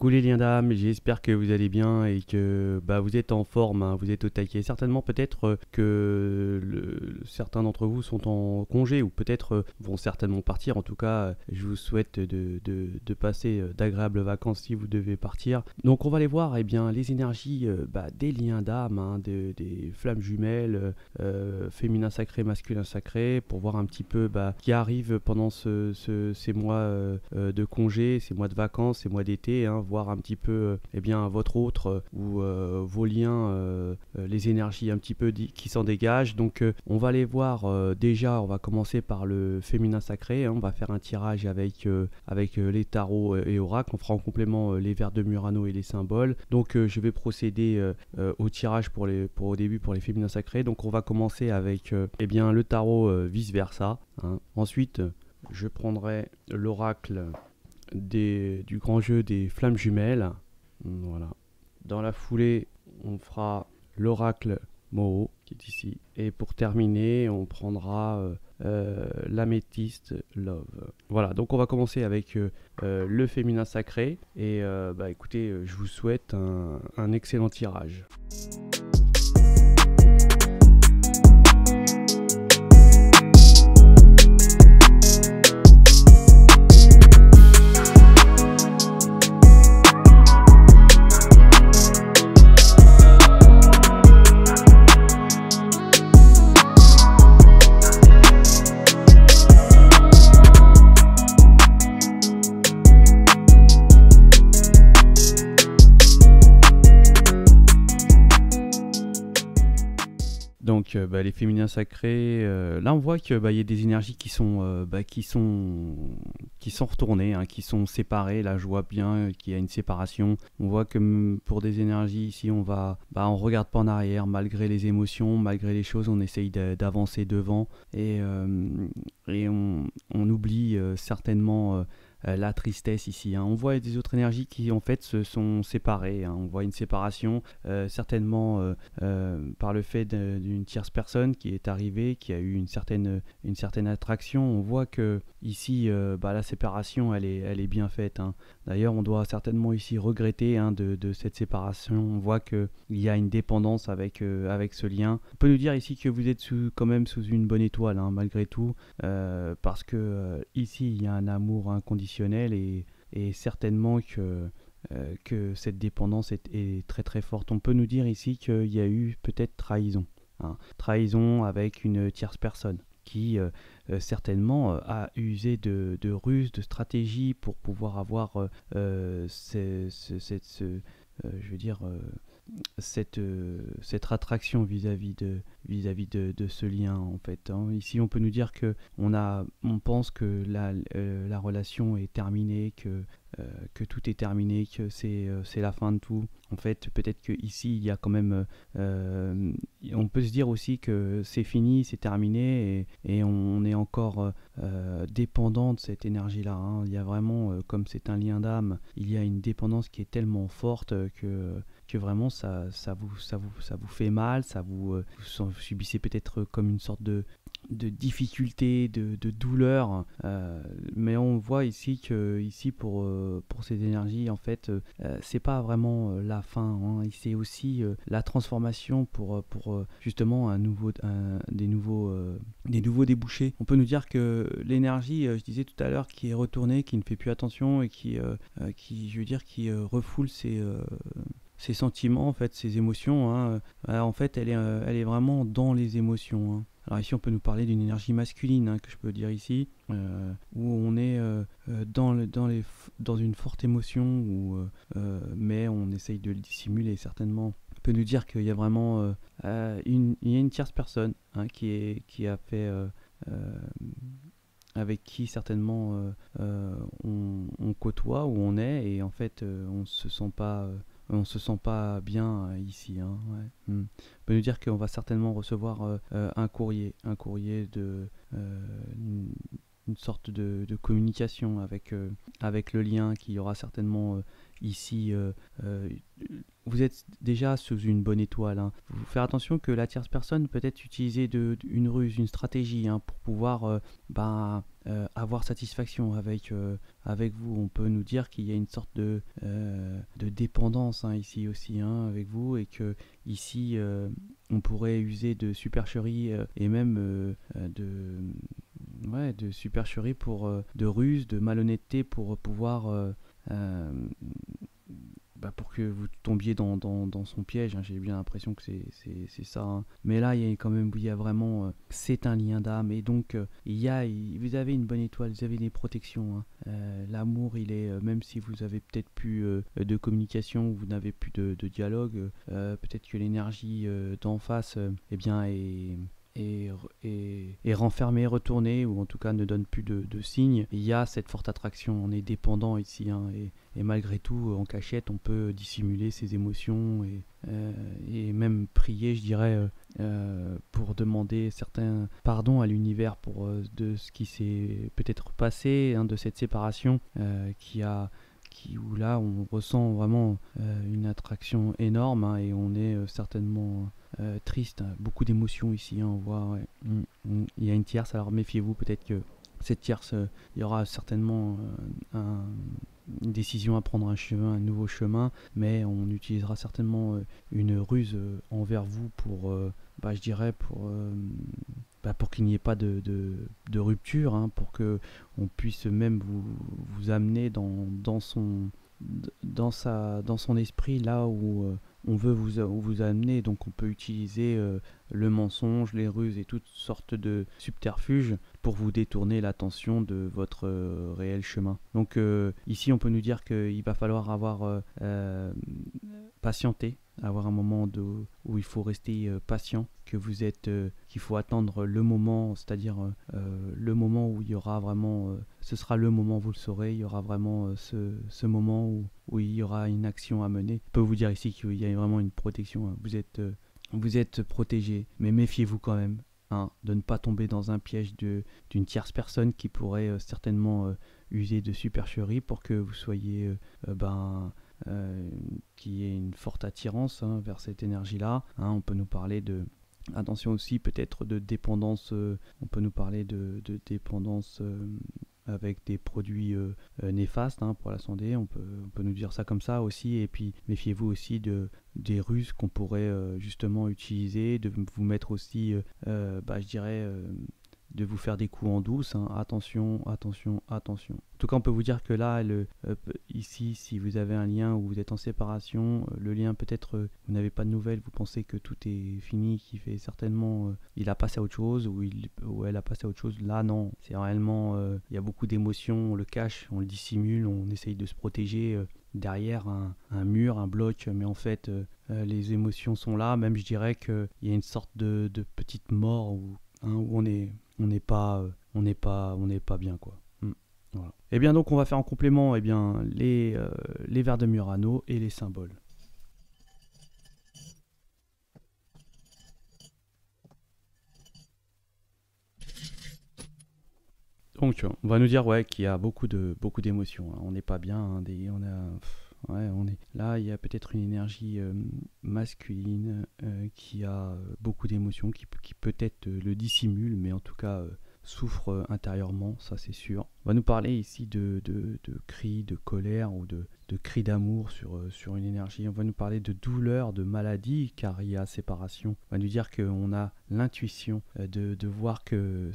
Coucou les liens d'âme, j'espère que vous allez bien et que vous êtes en forme, hein, vous êtes au taquet. Certainement peut-être que certains d'entre vous sont en congé ou peut-être vont certainement partir. En tout cas, je vous souhaite de passer d'agréables vacances si vous devez partir. Donc on va aller voir les énergies des liens d'âme, hein, des flammes jumelles, féminin sacré, masculin sacré, pour voir un petit peu qui arrive pendant ces mois de congé, ces mois de vacances, ces mois d'été, hein, voir un petit peu votre autre ou vos liens, les énergies un petit peu qui s'en dégagent. Donc on va les voir. Déjà on va commencer par le féminin sacré, hein. On va faire un tirage avec les tarots et oracles. On fera en complément les vers de Murano et les symboles. Donc je vais procéder au tirage au début pour les féminins sacrés. Donc on va commencer avec le tarot vice versa, hein. Ensuite je prendrai l'oracle du grand jeu des flammes jumelles. Voilà. Dans la foulée, on fera l'oracle Moho qui est ici. Et pour terminer, on prendra l'améthyste Love. Voilà, donc on va commencer avec le féminin sacré. Et écoutez, je vous souhaite un excellent tirage. Donc les féminins sacrés, là on voit que y a des énergies qui sont retournées, hein, qui sont séparées. Là je vois bien qu'il y a une séparation. On voit que pour des énergies ici on regarde pas en arrière malgré les émotions, malgré les choses, on essaye d'avancer devant et on oublie certainement la tristesse ici, hein. On voit des autres énergies qui en fait se sont séparées, hein. On voit une séparation certainement par le fait d'une tierce personne qui est arrivée, qui a eu une certaine attraction. On voit que ici la séparation elle est bien faite, hein. D'ailleurs on doit certainement ici regretter, hein, de cette séparation. On voit qu'il y a une dépendance avec ce lien. On peut nous dire ici que vous êtes quand même sous une bonne étoile, hein, malgré tout, parce que ici il y a un amour inconditionnel et certainement que cette dépendance est très très forte. On peut nous dire ici qu'il y a eu peut-être trahison, hein. Trahison avec une tierce personne qui certainement a usé de ruses, de stratégies pour pouvoir avoir cette attraction vis-à-vis de ce lien, en fait, hein. Ici on peut nous dire que on pense que la relation est terminée, que tout est terminé, que c'est la fin de tout. En fait, peut-être qu'ici, il y a quand même... on peut se dire aussi que c'est fini, c'est terminé, et on est encore dépendant de cette énergie-là, hein. Il y a vraiment, comme c'est un lien d'âme, il y a une dépendance qui est tellement forte que vraiment ça vous fait mal, vous subissez peut-être comme une sorte de difficulté, de douleur, mais on voit ici que pour ces énergies, en fait, c'est pas vraiment la fin, hein. C'est aussi la transformation pour justement des nouveaux débouchés. On peut nous dire que l'énergie, je disais tout à l'heure, qui est retournée, qui ne fait plus attention et qui refoule ses sentiments, en fait, ses émotions, hein. En fait, elle est vraiment dans les émotions, hein. Alors ici, on peut nous parler d'une énergie masculine, hein, que je peux dire ici, où on est dans une forte émotion, mais on essaye de le dissimuler certainement. On peut nous dire qu'il y a vraiment une tierce personne, hein, qui a fait... avec qui certainement on côtoie, où on est, et en fait on se sent pas bien ici, hein, ouais. On peut nous dire qu'on va certainement recevoir un courrier de une sorte de communication avec le lien, qui aura certainement ici, euh, vous êtes déjà sous une bonne étoile. Hein. Faut faire attention que la tierce personne peut être utilisée une ruse, une stratégie hein, pour pouvoir avoir satisfaction avec vous. On peut nous dire qu'il y a une sorte de dépendance hein, ici aussi hein, avec vous et que ici on pourrait user de supercherie et même de supercherie de ruse, de malhonnêteté pour pouvoir euh, pour que vous tombiez dans son piège. Hein. J'ai bien l'impression que c'est ça. Hein. Mais là, il y a vraiment, c'est un lien d'âme. Et donc, vous avez une bonne étoile, vous avez des protections. Hein. L'amour, il est, même si vous avez peut-être plus de communication, vous n'avez plus de dialogue, peut-être que l'énergie d'en face, eh bien, est renfermé, retourné, ou en tout cas ne donne plus de signes. Il y a cette forte attraction, on est dépendant ici, hein, et malgré tout, en cachette, on peut dissimuler ses émotions et même prier, je dirais, pour demander certains pardons à l'univers pour de ce qui s'est peut-être passé, hein, de cette séparation où là on ressent vraiment une attraction énorme hein, et on est certainement triste, hein. Beaucoup d'émotions ici, hein, on voit, ouais. Il y a une tierce, alors méfiez-vous, peut-être que cette tierce, il y aura certainement une décision à prendre, un nouveau chemin, mais on utilisera certainement une ruse envers vous pour, je dirais, pour qu'il n'y ait pas de rupture, hein, pour que on puisse même vous amener dans son esprit là où on veut vous amener. Donc on peut utiliser le mensonge, les ruses et toutes sortes de subterfuges pour vous détourner l'attention de votre réel chemin. Donc ici on peut nous dire qu'il va falloir avoir patienté, avoir un moment où il faut rester patient, qu'il faut attendre le moment, c'est-à-dire le moment où il y aura vraiment, ce sera le moment, vous le saurez, il y aura vraiment ce moment où il y aura une action à mener. Je peux vous dire ici qu'il y a vraiment une protection, hein. Vous êtes protégé, mais méfiez-vous quand même. Hein, de ne pas tomber dans un piège d'une tierce personne qui pourrait certainement user de supercherie pour que vous soyez qu'il y ait une forte attirance hein, vers cette énergie-là. Hein, on peut nous parler attention aussi peut-être de dépendance, on peut nous parler de dépendance avec des produits néfastes hein, pour la santé, on peut nous dire ça comme ça aussi, et puis méfiez-vous aussi des ruses qu'on pourrait justement utiliser, de vous mettre aussi, je dirais, de vous faire des coups en douce, hein. Attention, attention, attention. En tout cas, on peut vous dire que là, ici, si vous avez un lien où vous êtes en séparation, le lien peut-être, vous n'avez pas de nouvelles, vous pensez que tout est fini, qu'il fait certainement, il a passé à autre chose, ou elle a passé à autre chose. Là, non, c'est réellement, il y a beaucoup d'émotions, on le cache, on le dissimule, on essaye de se protéger derrière un mur, un bloc, mais en fait, les émotions sont là. Même, je dirais qu'il y a une sorte de petite mort où on n'est pas bien quoi. Voilà. Et bien donc on va faire en complément les vers de Murano et les symboles. Donc on va nous dire qu'il y a beaucoup d'émotions. Hein. On n'est pas bien. Hein, on est là. Il y a peut-être une énergie masculine qui a beaucoup d'émotions, qui peut-être le dissimule, mais en tout cas souffre intérieurement, ça c'est sûr. On va nous parler ici de cris, de colère ou de cris d'amour sur une énergie. On va nous parler de douleur, de maladie, car il y a séparation. On va nous dire qu'on a l'intuition de voir qu'il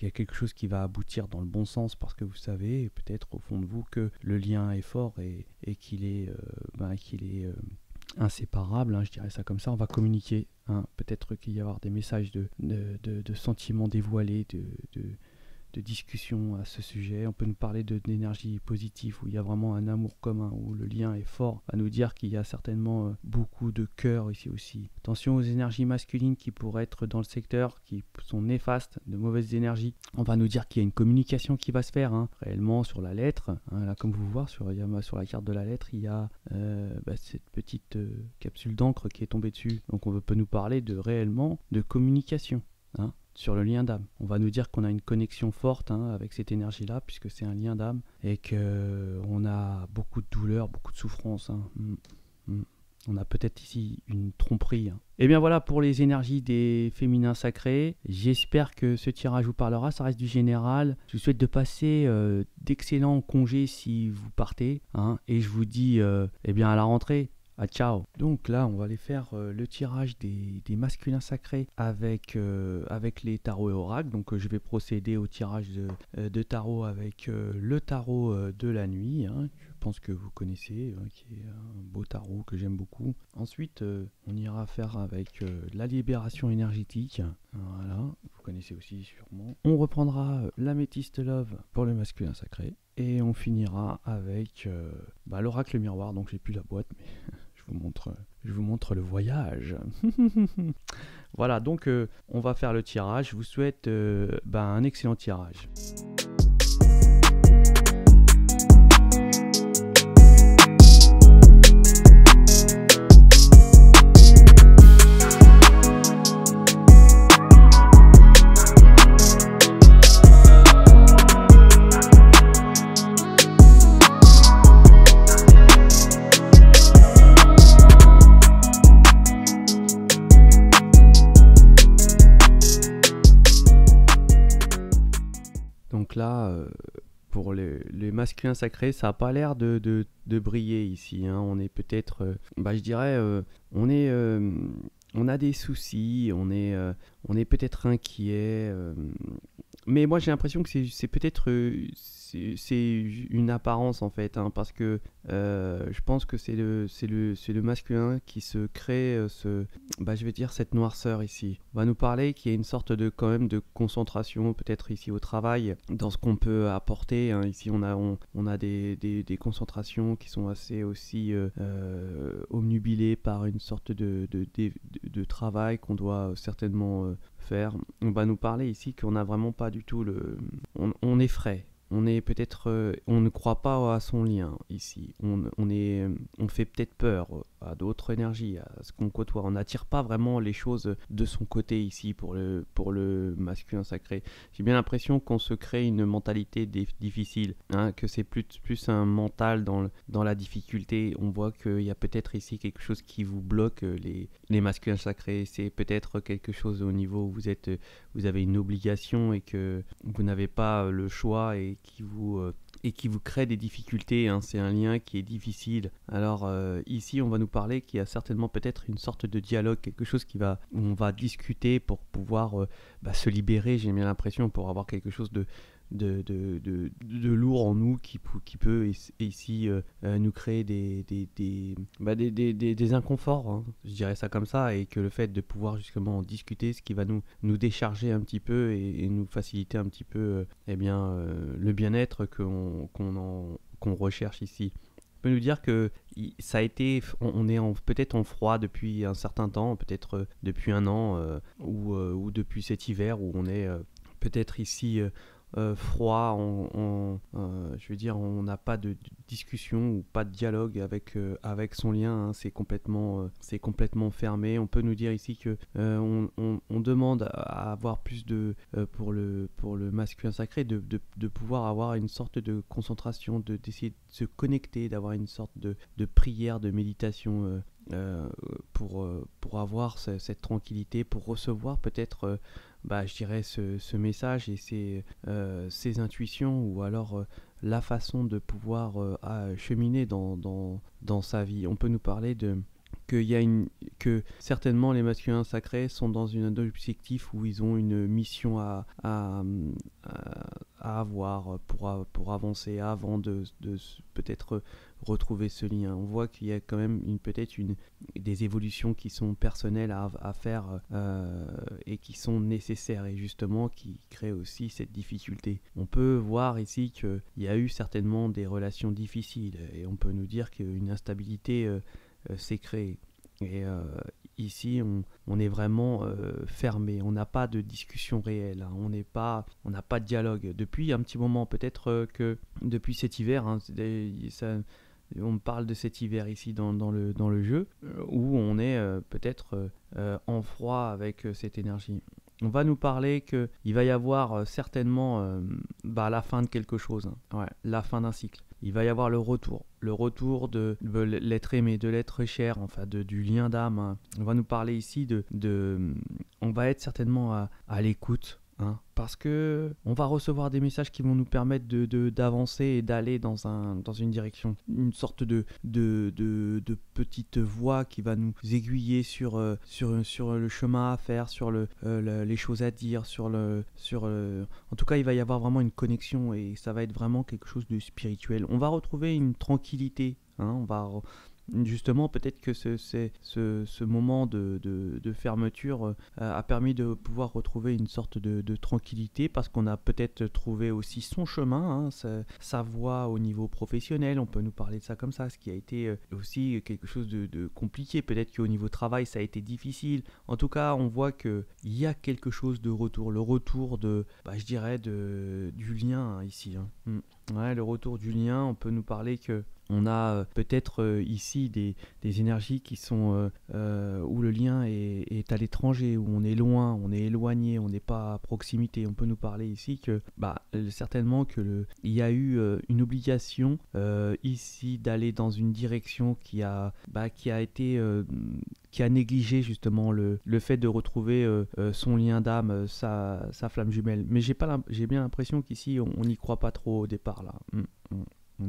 y a quelque chose qui va aboutir dans le bon sens, parce que vous savez peut-être au fond de vous que le lien est fort et qu'il est inséparable, hein, je dirais ça comme ça. On va communiquer, hein. Peut-être qu'il y avoir des messages de sentiments dévoilés, de discussions à ce sujet. On peut nous parler d'énergie positive où il y a vraiment un amour commun, où le lien est fort. On va nous dire qu'il y a certainement beaucoup de cœur ici aussi. Attention aux énergies masculines qui pourraient être dans le secteur, qui sont néfastes, de mauvaises énergies. On va nous dire qu'il y a une communication qui va se faire, hein, réellement sur la lettre. Hein, là, comme vous voyez sur la carte de la lettre, il y a cette petite capsule d'encre qui est tombée dessus. Donc on peut nous parler réellement de communication. Hein. sur le lien d'âme. On va nous dire qu'on a une connexion forte avec cette énergie-là, puisque c'est un lien d'âme, et qu'on a beaucoup de douleur, beaucoup de souffrance. On a peut-être ici une tromperie. Et bien voilà pour les énergies des féminins sacrés. J'espère que ce tirage vous parlera. Ça reste du général. Je vous souhaite de passer d'excellents congés si vous partez. Et je vous dis eh bien à la rentrée. Ciao. Donc là, on va aller faire le tirage des masculins sacrés avec les tarots et oracles. Donc je vais procéder au tirage de tarot avec le tarot de la nuit. Je pense que vous connaissez, qui est un beau tarot que j'aime beaucoup. Ensuite, on ira faire avec la libération énergétique. Voilà, vous connaissez aussi sûrement. On reprendra l'améthyste love pour le masculin sacré. Et on finira avec l'oracle miroir. Donc j'ai plus la boîte, mais je vous montre le voyage. Voilà, donc on va faire le tirage. Je vous souhaite un excellent tirage. Donc là, pour les masculins sacrés, ça n'a pas l'air de briller ici. On est peut-être, je dirais, on a des soucis, on est peut-être inquiet. Mais moi j'ai l'impression que c'est peut-être c'est une apparence en fait, parce que je pense que c'est le masculin qui se crée je vais dire cette noirceur ici. On va nous parler qu'il y a une sorte de quand même de concentration peut-être ici au travail dans ce qu'on peut apporter. Ici on a des concentrations qui sont assez aussi omnubilées par une sorte de travail qu'on doit certainement faire. On va nous parler ici qu'on n'a vraiment pas du tout on est frais. On est peut-être, on ne croit pas à son lien ici. On fait peut-être peur à d'autres énergies, à ce qu'on côtoie. On n'attire pas vraiment les choses de son côté ici pour le masculin sacré. J'ai bien l'impression qu'on se crée une mentalité difficile, que c'est plus un mental dans la difficulté. On voit qu'il y a peut-être ici quelque chose qui vous bloque, les masculins sacrés. C'est peut-être quelque chose au niveau où vous avez une obligation et que vous n'avez pas le choix et qui vous crée des difficultés. C'est un lien qui est difficile. Alors ici on va nous parler qu'il y a certainement peut-être une sorte de dialogue, quelque chose où on va discuter pour pouvoir se libérer, j'ai bien l'impression, pour avoir quelque chose de lourd en nous qui peut ici nous créer des inconforts, je dirais ça comme ça, et que le fait de pouvoir justement en discuter, ce qui va nous décharger un petit peu et nous faciliter un petit peu le bien-être qu'on recherche ici. On peut nous dire que ça a été, on est peut-être en froid depuis un certain temps, peut-être depuis un an ou depuis cet hiver où on est peut-être ici froid, je veux dire, on n'a pas de discussion ou pas de dialogue avec son lien, c'est complètement fermé. On peut nous dire ici que on demande à avoir plus pour le masculin sacré de pouvoir avoir une sorte de concentration, d'essayer de se connecter, d'avoir une sorte de prière, de méditation pour avoir cette tranquillité, pour recevoir peut-être je dirais ce message et ces intuitions, ou alors la façon de pouvoir cheminer dans sa vie. On peut nous parler que certainement les masculins sacrés sont dans un objectif où ils ont une mission à avoir pour avancer avant de peut-être retrouver ce lien. On voit qu'il y a quand même peut-être des évolutions qui sont personnelles à faire et qui sont nécessaires, et justement qui créent aussi cette difficulté. On peut voir ici qu'il y a eu certainement des relations difficiles, et on peut nous dire qu'une instabilité s'est créée. Et ici, on est vraiment fermé. On n'a pas de discussion réelle. On n'a pas de dialogue. Depuis un petit moment, peut-être que depuis cet hiver, on parle de cet hiver ici dans le jeu, où on est peut-être en froid avec cette énergie. on va nous parler qu'il va y avoir certainement la fin de quelque chose, hein. Ouais, la fin d'un cycle. Il va y avoir le retour de l'être aimé, de l'être cher, enfin du lien d'âme, hein. On va nous parler ici on va être certainement à l'écoute, hein, parce que on va recevoir des messages qui vont nous permettre d'avancer et d'aller dans une direction, une sorte de petite voie qui va nous aiguiller sur le chemin à faire, sur les choses à dire, en tout cas il va y avoir vraiment une connexion et ça va être vraiment quelque chose de spirituel. On va retrouver une tranquillité, hein, justement, peut-être que ce moment de fermeture a permis de pouvoir retrouver une sorte de tranquillité parce qu'on a peut-être trouvé aussi son chemin, hein, sa voie au niveau professionnel. On peut nous parler de ça comme ça, ce qui a été aussi quelque chose de compliqué. Peut-être qu'au niveau travail, ça a été difficile. En tout cas, on voit qu'il y a quelque chose de retour. Le retour je dirais, du lien, hein, ici, hein. Ouais, le retour du lien, on peut nous parler que on a peut-être ici des énergies qui sont où le lien est à l'étranger, où on est loin, on est éloigné, on n'est pas à proximité. On peut nous parler ici que certainement il y a eu une obligation ici d'aller dans une direction qui a négligé justement le fait de retrouver son lien d'âme, sa flamme jumelle. Mais j'ai bien l'impression qu'ici on n'y croit pas trop au départ là. On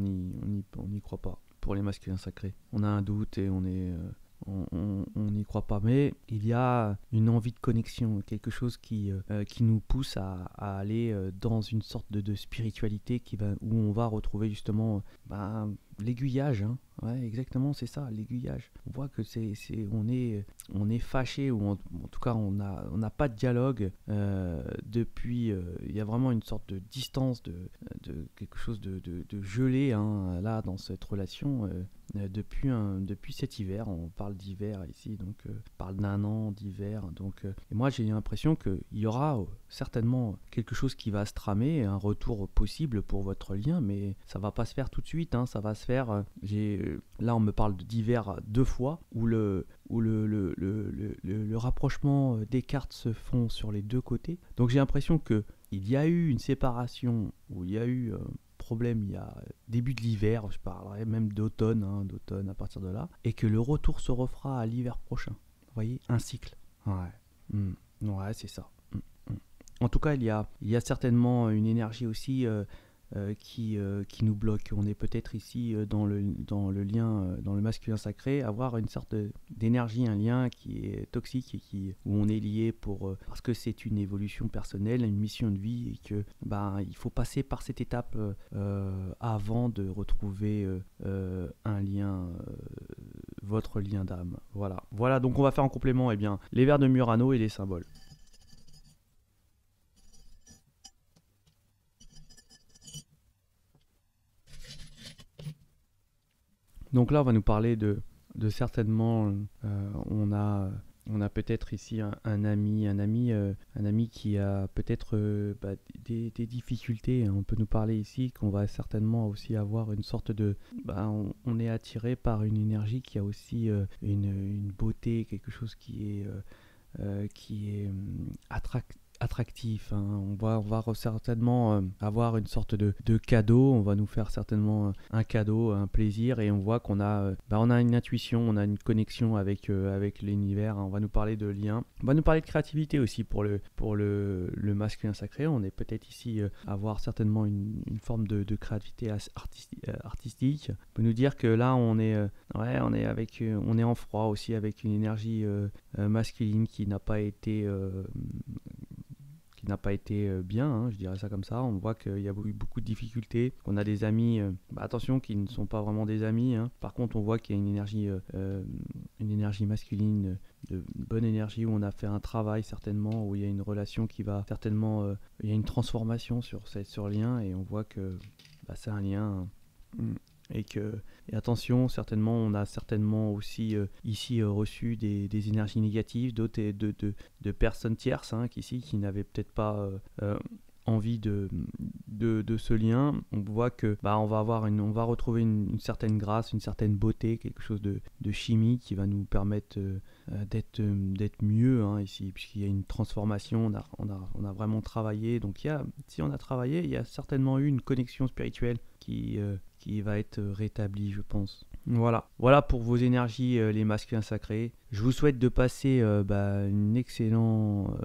n'y croit pas pour les masculins sacrés. On a un doute et on n'y croit pas. Mais il y a une envie de connexion, quelque chose qui nous pousse à aller dans une sorte de spiritualité où on va retrouver justement l'aiguillage, hein. Ouais, exactement, c'est ça, l'aiguillage. On voit que on est fâché, ou en tout cas on n'a pas de dialogue depuis. Il y a vraiment une sorte de distance, de quelque chose de gelé, hein, là dans cette relation depuis cet hiver. On parle d'hiver ici, donc on parle d'un an d'hiver. Donc, et moi j'ai l'impression qu'il y aura certainement quelque chose qui va se tramer, un retour possible pour votre lien, mais ça va pas se faire tout de suite, hein, ça va se faire. Là on me parle d'hiver 2 fois, où le rapprochement des cartes se font sur les 2 côtés. Donc j'ai l'impression qu'il y a eu une séparation, où il y a eu problème il y a début de l'hiver, je parlerai même d'automne, hein, d'automne à partir de là, et que le retour se refera à l'hiver prochain. Vous voyez, un cycle. Ouais, ouais, c'est ça. En tout cas, il y a certainement une énergie aussi qui nous bloque. On est peut-être ici dans le lien, dans le masculin sacré, avoir une sorte d'énergie, un lien qui est toxique et où on est lié parce que c'est une évolution personnelle, une mission de vie, et que il faut passer par cette étape avant de retrouver un lien, votre lien d'âme. Voilà, donc on va faire en complément les vers de Murano et les symboles. Donc là, on va nous parler de certainement, on a peut-être ici un ami qui a peut-être des difficultés, hein. On peut nous parler ici qu'on va certainement aussi avoir une sorte de... on est attiré par une énergie qui a aussi une beauté, quelque chose qui est attractif, hein. On va certainement avoir une sorte de cadeau. On va nous faire certainement un cadeau, un plaisir, et on voit qu'on a on a une intuition, on a une connexion avec l'univers, hein. On va nous parler de lien, on va nous parler de créativité aussi pour le masculin sacré. On est peut-être ici avoir certainement une forme de créativité artistique. On peut nous dire que là on est en froid aussi, avec une énergie masculine qui n'a pas été bien, hein, je dirais ça comme ça. On voit qu'il y a eu beaucoup de difficultés, qu'on a des amis, attention, qui ne sont pas vraiment des amis, hein. Par contre, on voit qu'il y a une énergie masculine, de bonne énergie, où on a fait un travail certainement, où il y a une relation qui va certainement, il y a une transformation sur lien, et on voit que c'est un lien. Et attention, certainement, on a certainement aussi ici reçu des énergies négatives, d'autres de personnes tierces, hein, qui n'avaient peut-être pas envie de ce lien, on voit que on va retrouver une certaine grâce, une certaine beauté, quelque chose de chimie qui va nous permettre d'être mieux, hein, ici, puisqu'il y a une transformation, on a vraiment travaillé. Donc si on a travaillé, il y a certainement eu une connexion spirituelle qui va être rétablie, je pense. Voilà pour vos énergies, les masculins sacrés. Je vous souhaite de passer un excellent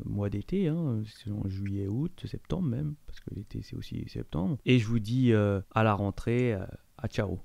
mois d'été, hein, juillet, août, septembre même, parce que l'été c'est aussi septembre. Et je vous dis à la rentrée, à ciao.